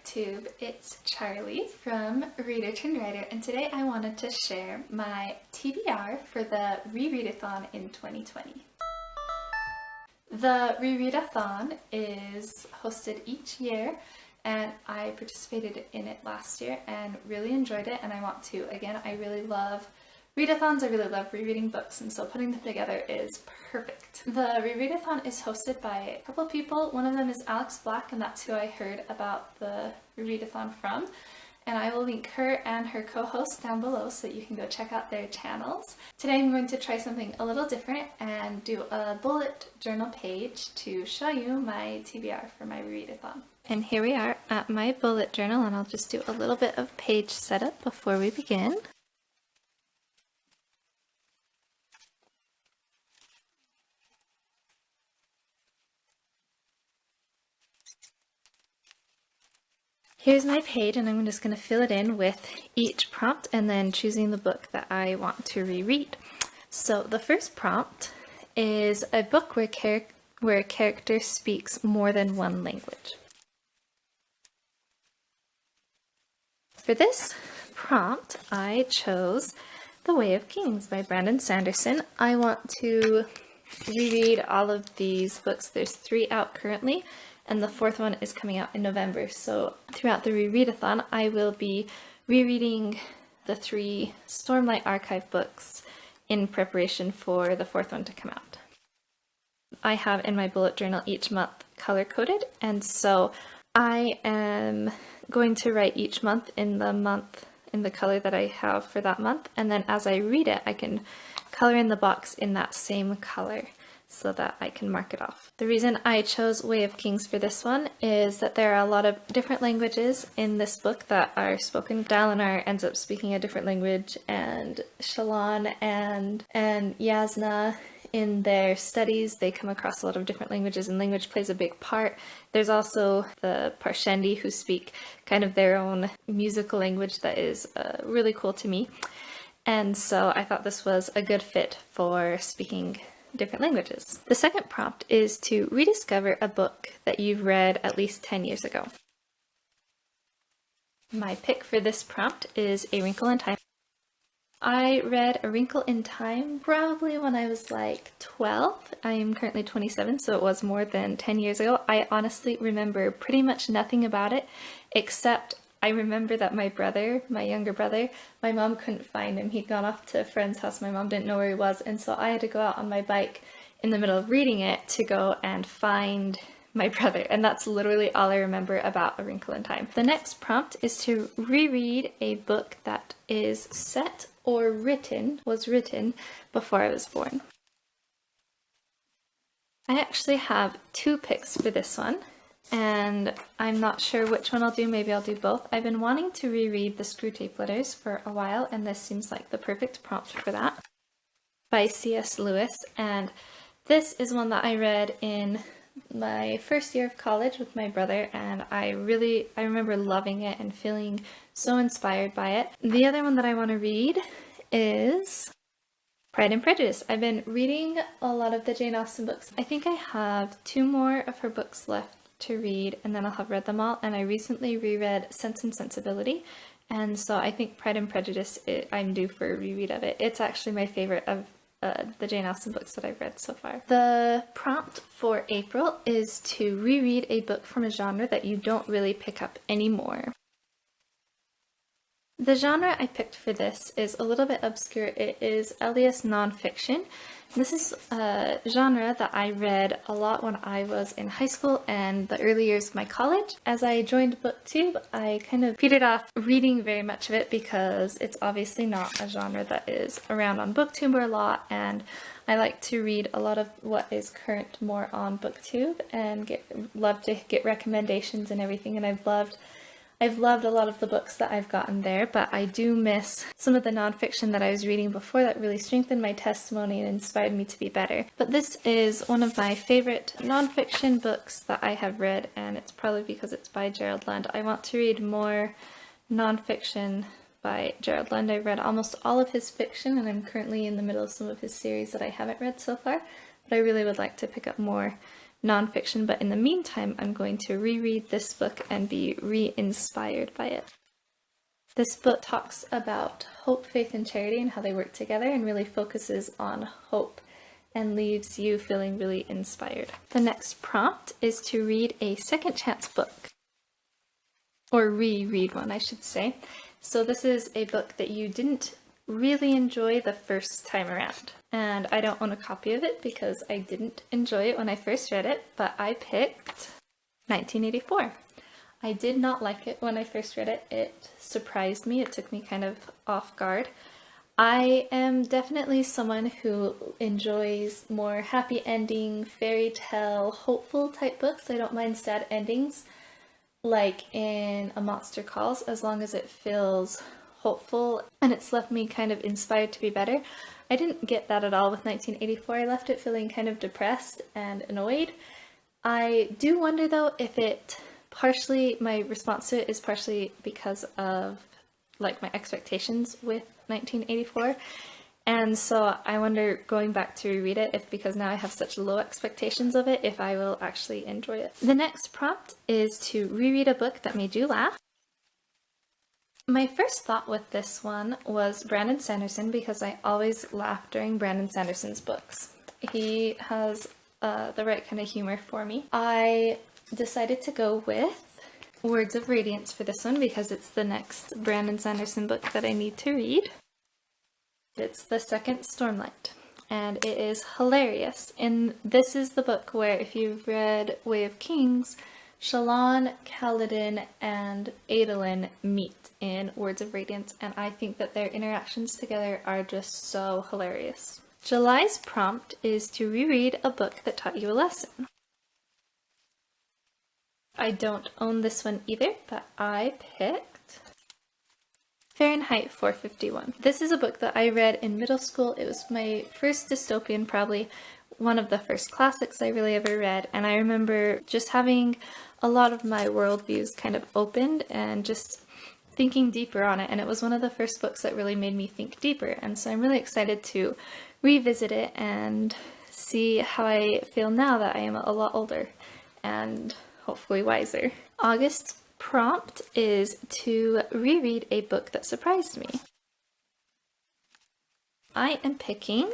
Booktube, it's Charlie from Reader Turned Writer, and today I wanted to share my TBR for the Rereadathon in 2020. The Rereadathon is hosted each year, and I participated in it last year and really enjoyed it, and I want to again. I really love readathons, I really love rereading books, and so putting them together is perfect. The Rereadathon is hosted by a couple of people. One of them is Alex Black, and that's who I heard about the Rereadathon from. And I will link her and her co-host down below so that you can go check out their channels. Today I'm going to try something a little different and do a bullet journal page to show you my TBR for my Rereadathon. And here we are at my bullet journal, and I'll just do a little bit of page setup before we begin. Here's my page, and I'm just going to fill it in with each prompt and then choosing the book that I want to reread. So the first prompt is a book where a character speaks more than one language. For this prompt, I chose The Way of Kings by Brandon Sanderson. I want to reread all of these books. There's 3 out currently, and the 4th one is coming out in November. So throughout the Rereadathon, I will be rereading the 3 Stormlight Archive books in preparation for the 4th one to come out. I have in my bullet journal each month color-coded, and so I am going to write each month in the color that I have for that month, and then as I read it, I can color in the box in that same color so that I can mark it off. The reason I chose Way of Kings for this one is that there are a lot of different languages in this book that are spoken. Dalinar ends up speaking a different language, and Shallan and Yasna, in their studies, they come across a lot of different languages, and language plays a big part. There's also the Parshendi, who speak kind of their own musical language that is really cool to me. And so I thought this was a good fit for speaking different languages. The second prompt is to rediscover a book that you've read at least 10 years ago. My pick for this prompt is A Wrinkle in Time. I read A Wrinkle in Time probably when I was like 12. I am currently 27, so it was more than 10 years ago. I honestly remember pretty much nothing about it, except I remember that my younger brother, my mom couldn't find him. He'd gone off to a friend's house. My mom didn't know where he was, and so I had to go out on my bike in the middle of reading it to go and find my brother, and that's literally all I remember about A Wrinkle in Time. The next prompt is to reread a book that is set or was written before I was born. I actually have 2 picks for this one, and I'm not sure which one I'll do. Maybe I'll do both. I've been wanting to reread the Screwtape Letters for a while, and this seems like the perfect prompt for that, by C.S. Lewis. And this is one that I read in my first year of college with my brother, and I remember loving it and feeling so inspired by it. The other one that I want to read is Pride and Prejudice. I've been reading a lot of the Jane Austen books. I think I have 2 more of her books left to read, and then I'll have read them all, and I recently reread Sense and Sensibility, and so I think Pride and Prejudice, I'm due for a reread of it. It's actually my favorite of the Jane Austen books that I've read so far. The prompt for April is to reread a book from a genre that you don't really pick up anymore. The genre I picked for this is a little bit obscure. It is LDS nonfiction. This is a genre that I read a lot when I was in high school and the early years of my college. As I joined Booktube, I kind of petered off reading very much of it because it's obviously not a genre that is around on Booktube a lot, and I like to read a lot of what is current more on Booktube and love to get recommendations and everything, and I've loved a lot of the books that I've gotten there, but I do miss some of the nonfiction that I was reading before that really strengthened my testimony and inspired me to be better. But this is one of my favorite nonfiction books that I have read, and it's probably because it's by Gerald Lund. I want to read more nonfiction by Gerald Lund. I've read almost all of his fiction, and I'm currently in the middle of some of his series that I haven't read so far, but I really would like to pick up more nonfiction, but in the meantime, I'm going to reread this book and be re-inspired by it. This book talks about hope, faith, and charity and how they work together, and really focuses on hope and leaves you feeling really inspired. The next prompt is to read a second chance book, or reread one, I should say. So this is a book that you didn't really enjoy the first time around. And I don't own a copy of it because I didn't enjoy it when I first read it, but I picked 1984. I did not like it when I first read it. It surprised me. It took me kind of off guard. I am definitely someone who enjoys more happy ending, fairy tale, hopeful type books. I don't mind sad endings, like in A Monster Calls, as long as it feels hopeful and it's left me kind of inspired to be better. I didn't get that at all with 1984. I left it feeling kind of depressed and annoyed. I do wonder though if my response to it is partially because of like my expectations with 1984. And so I wonder, going back to reread it, if because now I have such low expectations of it, if I will actually enjoy it. The next prompt is to reread a book that made you laugh. My first thought with this one was Brandon Sanderson, because I always laugh during Brandon Sanderson's books. He has the right kind of humor for me. I decided to go with Words of Radiance for this one because it's the next Brandon Sanderson book that I need to read. It's the second Stormlight, and it is hilarious. And this is the book where, if you've read Way of Kings, Shallan, Kaladin, and Adolin meet in Words of Radiance, and I think that their interactions together are just so hilarious. July's prompt is to reread a book that taught you a lesson. I don't own this one either, but I picked Fahrenheit 451. This is a book that I read in middle school. It was my first dystopian, probably one of the first classics I really ever read, and I remember just having a lot of my worldviews kind of opened and just thinking deeper on it, and it was one of the first books that really made me think deeper, and so I'm really excited to revisit it and see how I feel now that I am a lot older and hopefully wiser. August's prompt is to reread a book that surprised me. I am picking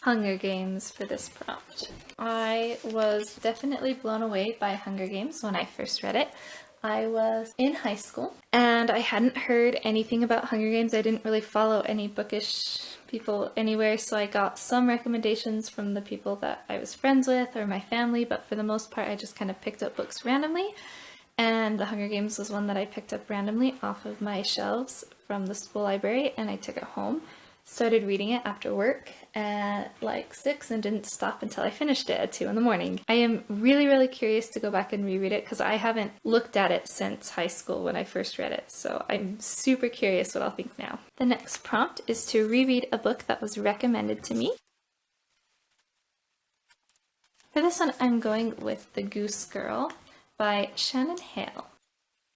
Hunger Games for this prompt. I was definitely blown away by Hunger Games when I first read it. I was in high school and I hadn't heard anything about Hunger Games. I didn't really follow any bookish people anywhere, so I got some recommendations from the people that I was friends with or my family, but for the most part I just kind of picked up books randomly, and The Hunger Games was one that I picked up randomly off of my shelves from the school library, and I took it home. Started reading it after work at like 6 and didn't stop until I finished it at 2 in the morning. I am really curious to go back and reread it because I haven't looked at it since high school when I first read it, so I'm super curious what I'll think now. The next prompt is to reread a book that was recommended to me. For this one, I'm going with The Goose Girl by Shannon Hale.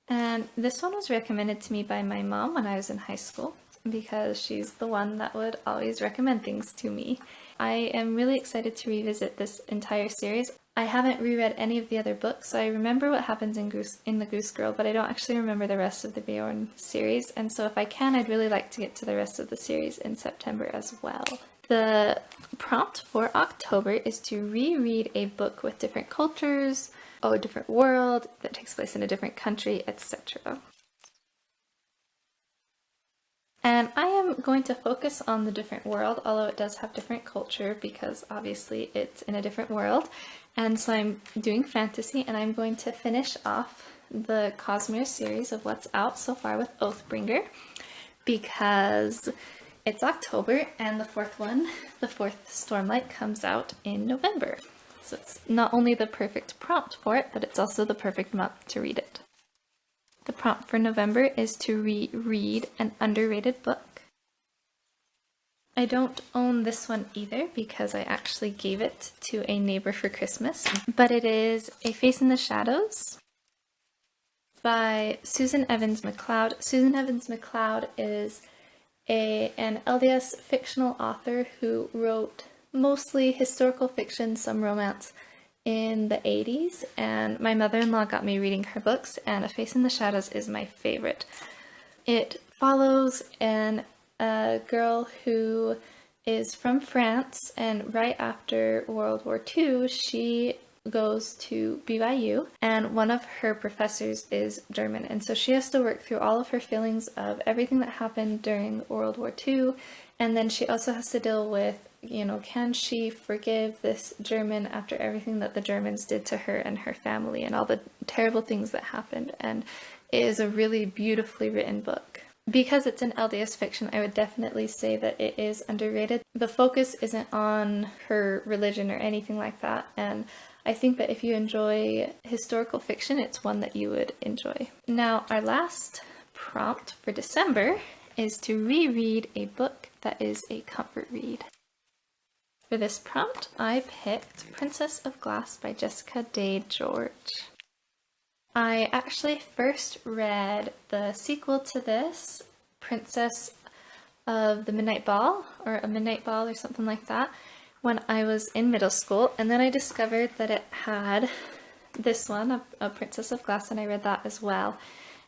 And this one was recommended to me by my mom when I was in high school, because she's the one that would always recommend things to me. I am really excited to revisit this entire series. I haven't reread any of the other books, so I remember what happens in The Goose Girl, but I don't actually remember the rest of the Bjorn series, and so if I can, I'd really like to get to the rest of the series in September as well. The prompt for October is to reread a book with different cultures, a different world, that takes place in a different country, etc. And I am going to focus on the different world, although it does have different culture because obviously it's in a different world. And so I'm doing fantasy, and I'm going to finish off the Cosmere series of what's out so far with Oathbringer because it's October and the fourth one, the fourth Stormlight, comes out in November. So it's not only the perfect prompt for it, but it's also the perfect month to read it. The prompt for November is to reread an underrated book. I don't own this one either because I actually gave it to a neighbor for Christmas, but it is A Face in the Shadows by Susan Evans McLeod. Susan Evans McLeod is an LDS fictional author who wrote mostly historical fiction, some romance, in the 80s, and my mother-in-law got me reading her books, and A Face in the Shadows is my favorite. It follows a girl who is from France, and right after World War II, she goes to BYU, and one of her professors is German, and so she has to work through all of her feelings of everything that happened during World War II, and then she also has to deal with, you know, can she forgive this German after everything that the Germans did to her and her family and all the terrible things that happened. And it is a really beautifully written book. Because it's an LDS fiction, I would definitely say that it is underrated. The focus isn't on her religion or anything like that, and I think that if you enjoy historical fiction, it's one that you would enjoy. Now, our last prompt for December is to reread a book that is a comfort read. For this prompt, I picked Princess of Glass by Jessica Day George. I actually first read the sequel to this, Princess of the Midnight Ball, or A Midnight Ball or something like that, when I was in middle school, and then I discovered that it had this one, a Princess of Glass, and I read that as well.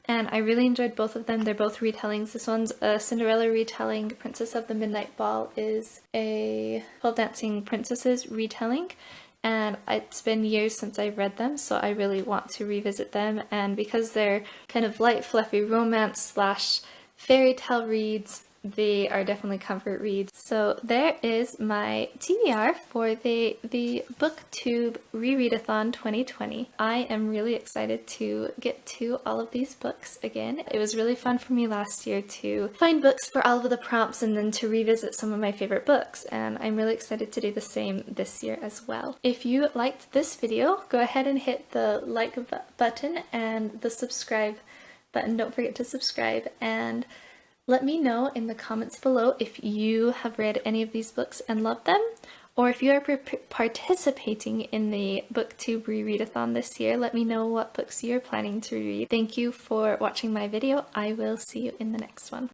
And I really enjoyed both of them. They're both retellings. This one's a Cinderella retelling. Princess of the Midnight Ball is a 12 Dancing Princesses retelling. And it's been years since I've read them, so I really want to revisit them. And because they're kind of light, fluffy romance slash fairy tale reads, they are definitely comfort reads. So there is my TBR for the BookTube Rereadathon 2020. I am really excited to get to all of these books again. It was really fun for me last year to find books for all of the prompts and then to revisit some of my favorite books, and I'm really excited to do the same this year as well. If you liked this video, go ahead and hit the like button and the subscribe button. Don't forget to subscribe, and let me know in the comments below if you have read any of these books and loved them, or if you are participating in the BookTube Rereadathon this year. Let me know what books you're planning to read. Thank you for watching my video. I will see you in the next one.